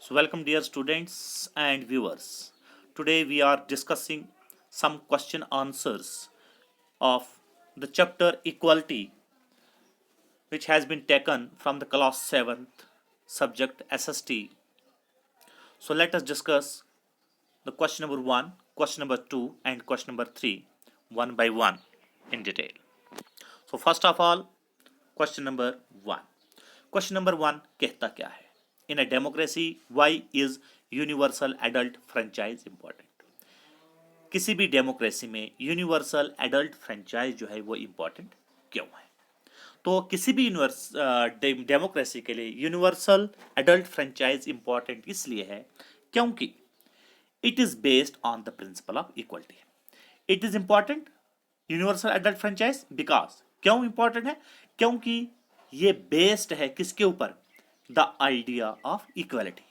So, welcome, dear students and viewers. Today, we are discussing some question answers of the chapter Equality, which has been taken from the class 7th subject SST. So, let us discuss the question number 1, question number 2, and question number 3 one by one in detail. So, first of all, question number 1. Question number 1 कहता क्या है? In a democracy, why is universal adult franchise important? किसी भी democracy में universal adult franchise जो है वो important क्यों है? तो किसी भी डेमोक्रेसी के लिए यूनिवर्सल एडल्ट फ्रेंचाइज इम्पोर्टेंट इसलिए है क्योंकि it is based on the principle of equality. It is important universal adult franchise because क्यों इंपॉर्टेंट है? क्योंकि ये बेस्ड है किसके ऊपर? The idea of equality.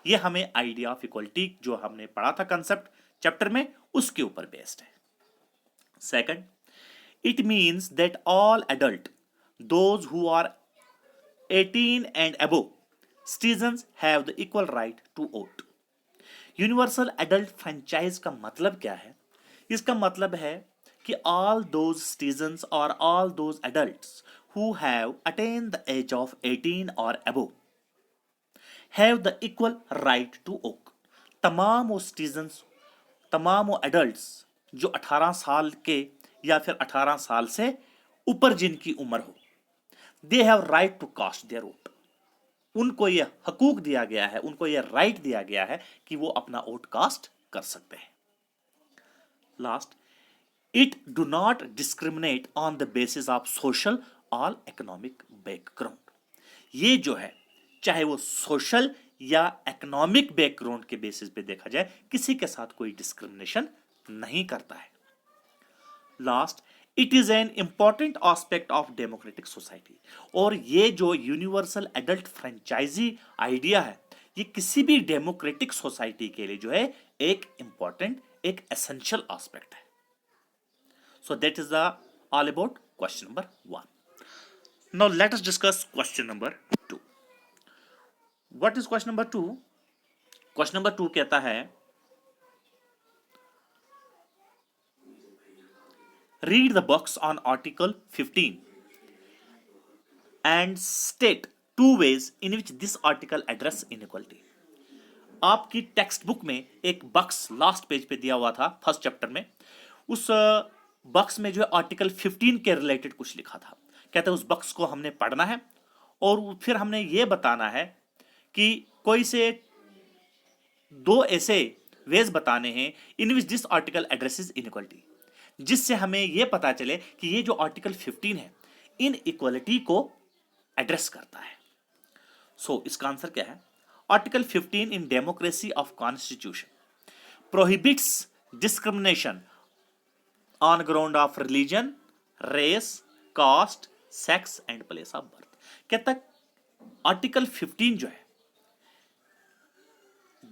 ये हमें आइडिया ऑफ इक्वलिटी जो हमने पढ़ा था कंसेप्ट चैप्टर में उसके ऊपर बेस्ड है. Second, it means that all adult those who are 18 and above citizens have the equal right to vote. Universal adult franchise का मतलब क्या है? इसका मतलब है कि all those citizens or all those adults who have attained the age of 18 or above have the equal right to vote. तमाम वो citizens, तमाम वो adults जो 18 साल के या फिर 18 साल से ऊपर जिनकी उम्र हो, they have right to cast their vote. उनको यह हकूक दिया गया है, उनको यह राइट दिया गया है कि वो अपना वोट कास्ट कर सकते हैं. Last, it do not discriminate on the basis of social or economic background. ये जो है चाहे वो सोशल या इकोनॉमिक बैकग्राउंड के बेसिस पे देखा जाए किसी के साथ कोई डिस्क्रिमिनेशन नहीं करता है. Last, it is an important aspect of democratic society. और ये जो यूनिवर्सल एडल्ट फ्रेंचाइजी आइडिया है ये किसी भी डेमोक्रेटिक सोसाइटी के लिए जो है एक इंपॉर्टेंट एक एसेंशियल एस्पेक्ट है. So that is the all about question number 1. Now let us discuss question number 2. What is question number 2? Question number 2 कहता है, read the box on article 15 and state two ways in which this article address inequality. आपकी text book में एक box last page पे दिया हुआ था first chapter में. उस बॉक्स में जो है आर्टिकल 15 के रिलेटेड कुछ लिखा था. कहते हैं उस बॉक्स को हमने पढ़ना है और फिर हमने ये बताना है कि कोई से दो ऐसे वेज बताने हैं in which this article addresses inequality, जिससे हमें ये पता चले कि ये जो आर्टिकल 15 है इन इक्वालिटी को एड्रेस करता है. सो इसका आंसर क्या है? Article 15 in democracy of constitution prohibits discrimination on ground of religion, race, caste, sex and place of birth. कहता आर्टिकल 15 जो है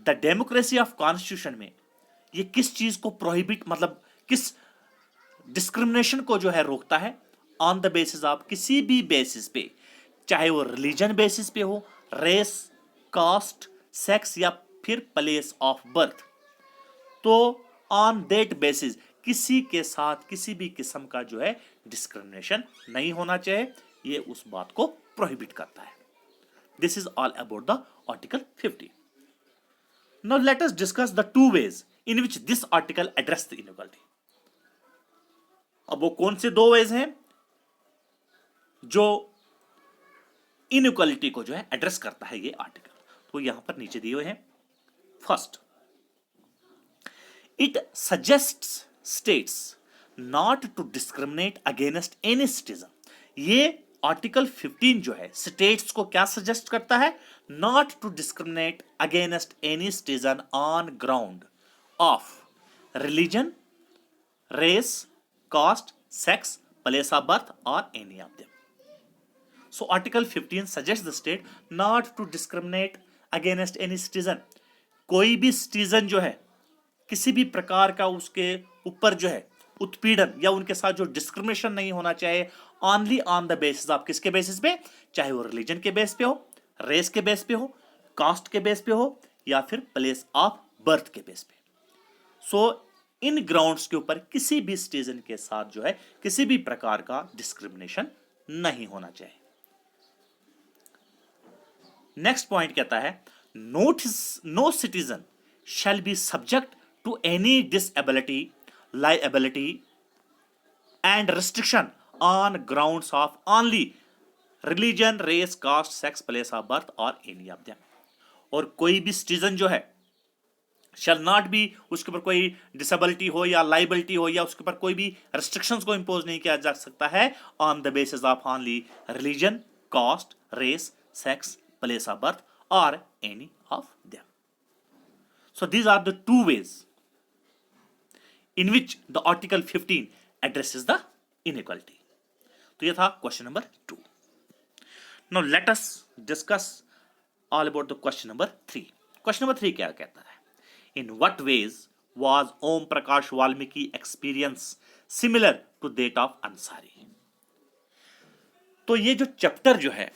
द डेमोक्रेसी ऑफ कॉन्स्टिट्यूशन में ये किस चीज को प्रोहिबिट मतलब किस डिस्क्रिमिनेशन को जो है रोकता है? ऑन द बेसिस ऑफ किसी भी बेसिस पे, चाहे वो रिलीजन बेसिस पे हो, रेस, कास्ट, सेक्स या फिर प्लेस ऑफ बर्थ. तो ऑन दैट बेसिस किसी के साथ किसी भी किस्म का जो है डिस्क्रिमिनेशन नहीं होना चाहिए. ये उस बात को प्रोहिबिट करता है. This is all about the article 15. Now let us discuss the two ways in which this article address the inequality. अब वो कौन से दो वेज हैं जो इनइक्वालिटी को जो है एड्रेस करता है ये आर्टिकल? तो यहां पर नीचे दिए हुए हैं. First, it suggests states not to discriminate against any citizen. ये आर्टिकल 15 जो है स्टेट्स को क्या सजेस्ट करता है? Not to discriminate against any citizen on ground of religion, race, caste, sex, place of birth और any of them. So article 15 suggest the state not to discriminate against any citizen. कोई भी citizen जो है किसी भी प्रकार का उसके ऊपर जो है उत्पीड़न या उनके साथ जो डिस्क्रिमिनेशन नहीं होना चाहिए only on the basis of किसके बेसिस पे? चाहे वो रिलीजन के बेस पे हो, रेस के बेस पे हो, कास्ट के बेस पे हो या फिर प्लेस ऑफ बर्थ के बेस पे। सो इन ग्राउंड्स के ऊपर किसी भी सिटीजन के साथ जो है किसी भी प्रकार का डिस्क्रिमिनेशन नहीं होना चाहिए। नेक्स्ट पॉइंट कहता है no citizen shall be subject to any disability, liability and restriction on grounds of only religion, race, caste, sex, place of birth और एनी ऑफ देम। और कोई भी सिटीजन जो है शैल नॉट बी, उसके ऊपर कोई डिसेबिलिटी हो या लाइबिलिटी हो या उसके ऊपर कोई भी रेस्ट्रिक्शंस को इंपोज नहीं किया जा सकता है on the basis of only religion, caste, race, sex, place of birth और any of them. So these are the two ways in which the article 15 addresses the inequality. तो ये था question number 2. Now let us discuss all about the question number 3. Question number 3 क्या कहता है? In what ways was Om Prakash Valmiki experience similar to that of Ansari? तो ये जो chapter जो है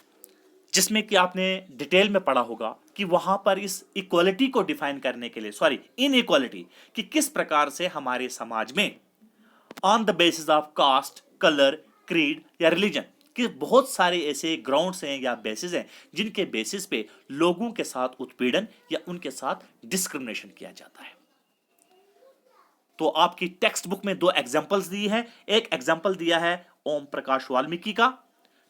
जिसमें कि आपने डिटेल में पढ़ा होगा कि वहां पर इस इक्वालिटी को डिफाइन करने के लिए इनइक्वालिटी कि किस प्रकार से हमारे समाज में on the basis of caste, colour, creed या रिलीजन कि बहुत सारे ऐसे ग्राउंड्स हैं या बेसिस हैं जिनके बेसिस पे लोगों के साथ उत्पीड़न या उनके साथ डिस्क्रिमिनेशन किया जाता है। तो आपकी टेक्स्ट बुक में 2 एग्जांपल्स दी हैं। एक एग्जांपल दिया है ओम प्रकाश वाल्मीकि का,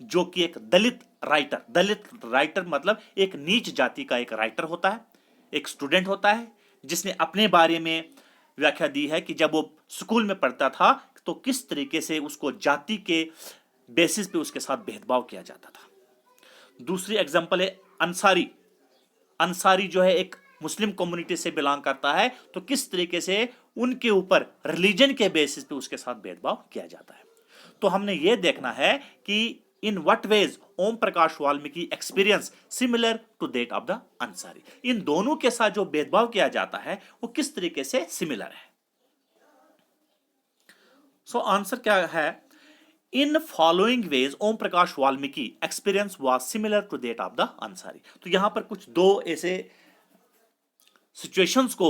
जो कि एक दलित राइटर मतलब एक नीच जाति का एक राइटर होता है, एक स्टूडेंट होता है जिसने अपने बारे में व्याख्या दी है कि जब वो स्कूल में पढ़ता था तो किस तरीके से उसको जाति के बेसिस पे उसके साथ भेदभाव किया जाता था। दूसरी एग्जांपल है अंसारी जो है एक मुस्लिम कम्युनिटी से बिलोंग करता है, तो किस तरीके से उनके ऊपर रिलीजन के बेसिस पे उसके साथ भेदभाव किया जाता है। तो हमने ये देखना है कि in what ways Om Prakash Valmiki experience similar to that of the Ansari. इन दोनों के साथ जो भेदभाव किया जाता है वो किस तरीके से सिमिलर है। सो आंसर क्या है? In following ways Om Prakash Valmiki experience was similar to that of the Ansari. तो यहां पर कुछ 2 ऐसे सिचुएशंस को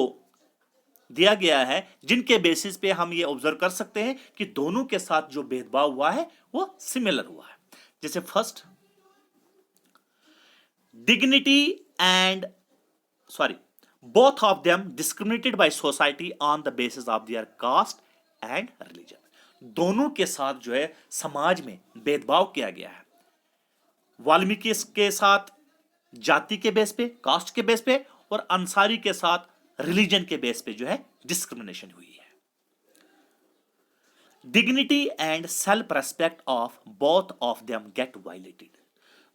दिया गया है जिनके बेसिस पे हम ये ऑब्जर्व कर सकते हैं कि दोनों के साथ जो भेदभाव हुआ है वो सिमिलर हुआ है। जैसे first, dignity and both of them discriminated by society on the basis of their caste and religion. दोनों के साथ जो है समाज में भेदभाव किया गया है। वाल्मीकि के साथ जाति के बेस पे, कास्ट के बेस पे, और अंसारी के साथ रिलीजन के बेस पे जो है डिस्क्रिमिनेशन हुई है। Dignity and self respect of both of them get violated.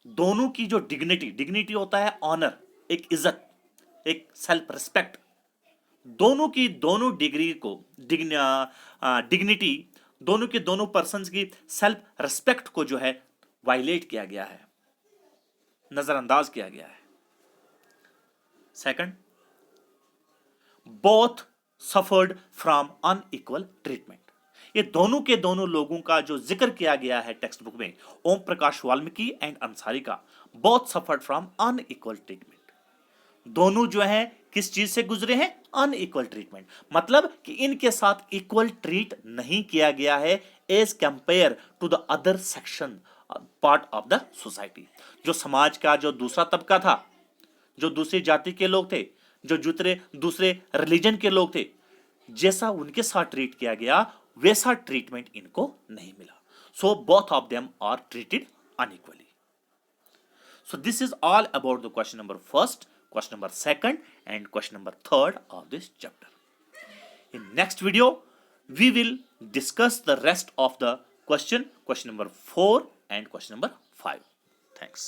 दोनों की जो डिग्निटी होता है ऑनर, एक इज्जत, एक सेल्फ रेस्पेक्ट, दोनों की दोनों डिग्निटी दोनों के दोनों पर्सन्स की सेल्फ रेस्पेक्ट को जो है वायलेट किया गया है, नजरअंदाज किया गया है। Second, both suffered from unequal treatment. ये दोनों के दोनों लोगों का जो जिक्र किया गया है टेक्स्ट बुक में, ओम प्रकाश वाल्मीकि एंड अंसारी का, both suffered from unequal treatment. दोनों जो है किस चीज से गुजरे हैं? Unequal treatment. मतलब कि इनके साथ इक्वल ट्रीट नहीं किया गया है as compare to the other section part of the society. जो समाज का जो दूसरा तबका था, जो दूसरी जाति के लोग थे, जो दूसरे रिलीजन के लोग थे, जैसा उनके साथ ट्रीट किया गया वैसा ट्रीटमेंट इनको नहीं मिला। So both of them are treated unequally. So this is all about the question number first, question number 2nd and question number 3rd of this chapter. In next video we will discuss the rest of the question number 4 and question number 5. Thanks.